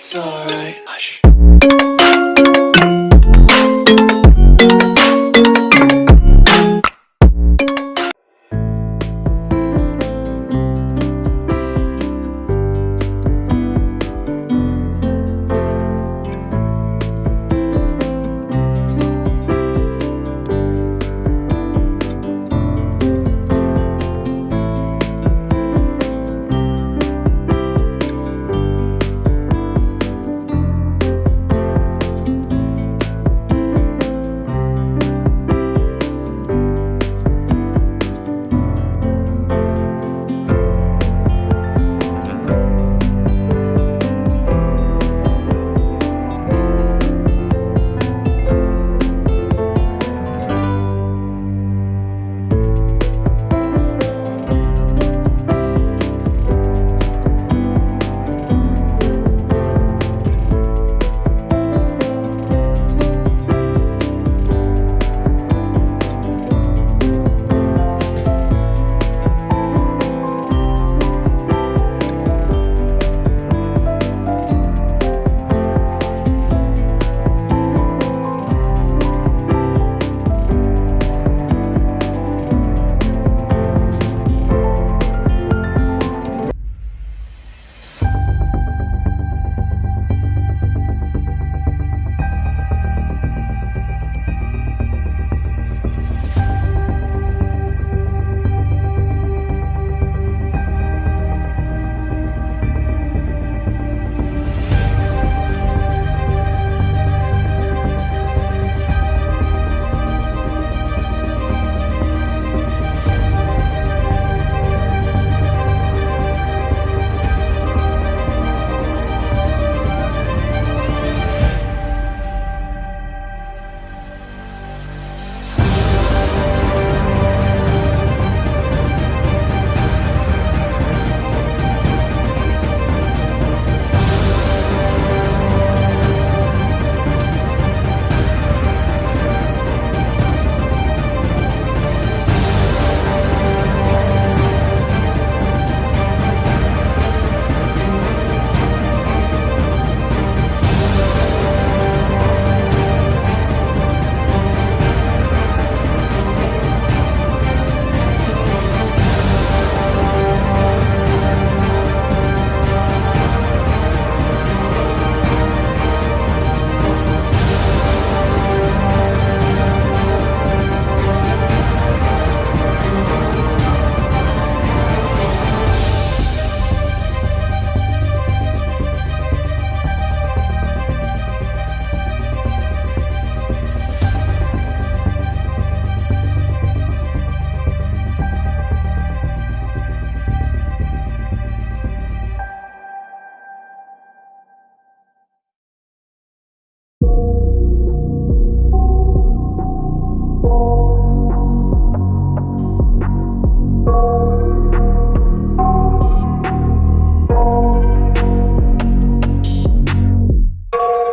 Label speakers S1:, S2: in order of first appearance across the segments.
S1: It's alright. Hush.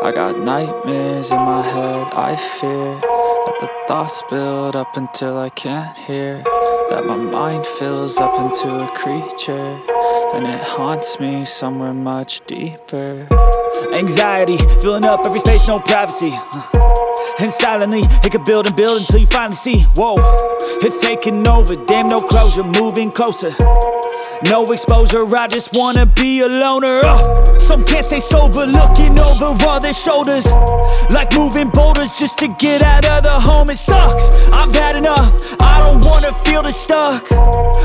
S2: I got nightmares in my head, I fear that the thoughts build up until I can't hear, that my mind fills up into a creature, and it haunts me somewhere much deeper.
S3: Anxiety, filling up every space, no privacy. And silently, it could build and build until you finally see, whoa, it's taking over, damn no closure, moving closer. No exposure, I just wanna be a loner. Some can't stay sober, looking over all their shoulders, like moving boulders just to get out of the home. It sucks, I've had enough, I don't wanna feel the stuck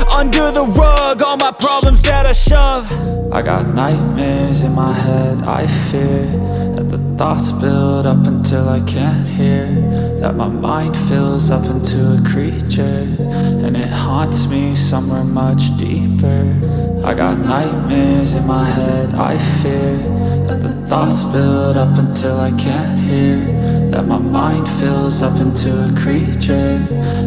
S3: under the rug, all my problems that I shove.
S2: I got nightmares in my head, I fear that the thoughts build up until I can't hear, that my mind fills up into a creature, and it haunts me somewhere much deeper. I got nightmares in my head, I fear that the thoughts build up until I can't hear, that my mind fills up into a creature,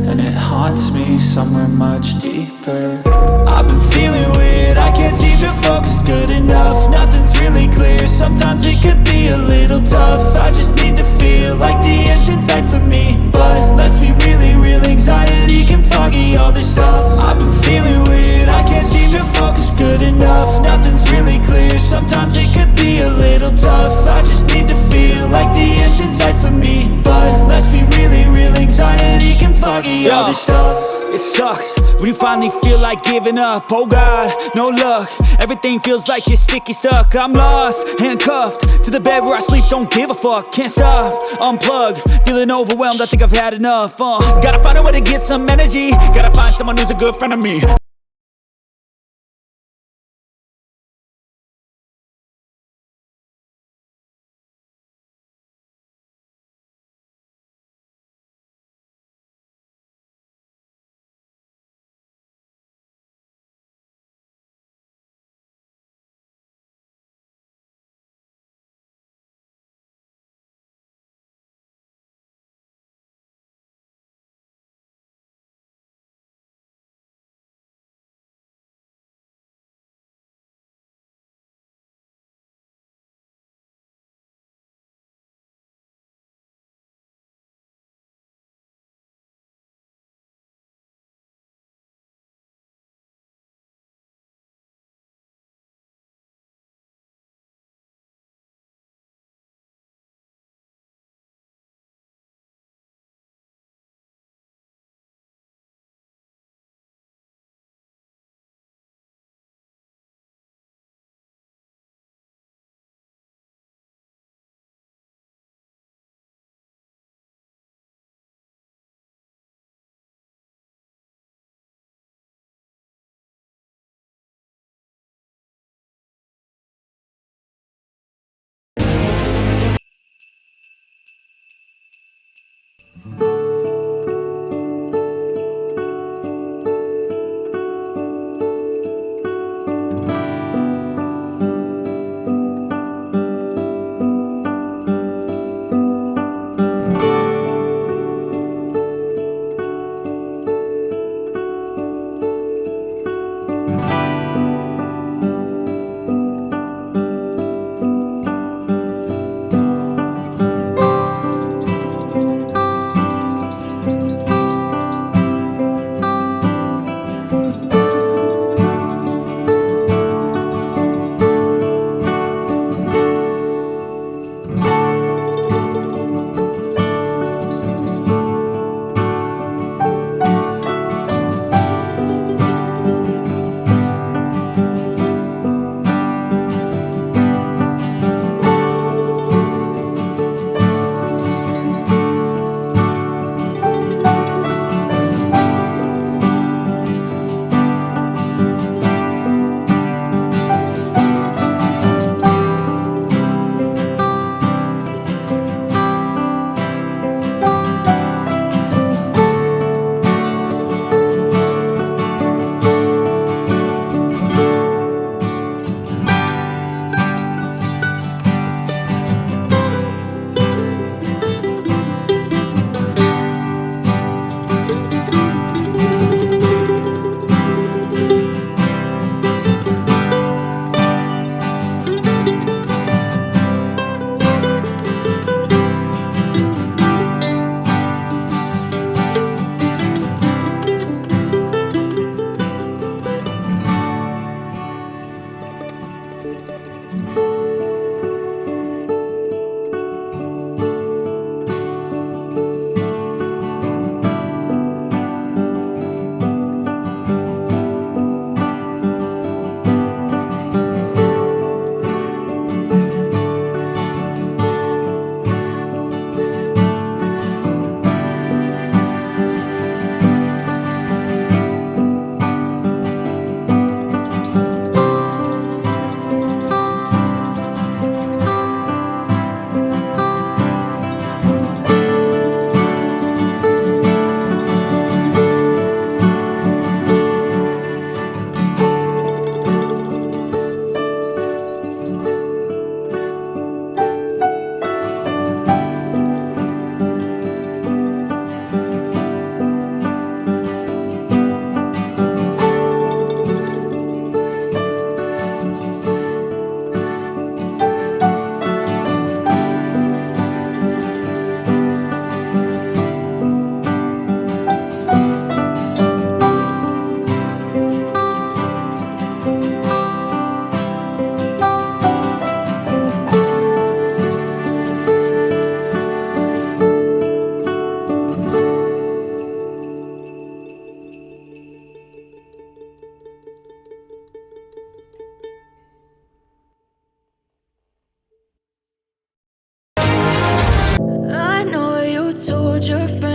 S2: and it haunts me somewhere much deeper.
S3: I've been feeling weird, I can't seem to focus good enough. Nothing's really clear, sometimes it could be a little tough. I just need to feel like the end's in sight for me, but let's be really real, anxiety can foggy all this stuff. I've been feeling weird, I can't seem to focus good enough. Nothing's really clear, sometimes it could
S2: be a little tough. I just need to feel like the end's in sight for me. But let's be really real, anxiety can foggy all this stuff.
S3: It sucks when you finally feel like giving up. Oh God, no luck. Everything feels like you're sticky stuck. I'm lost, handcuffed to the bed where I sleep. Don't give a fuck, can't stop. Unplug, feeling overwhelmed. I think I've had enough. Gotta find a way to get some energy. Gotta find someone who's a good friend of me.
S1: told your friends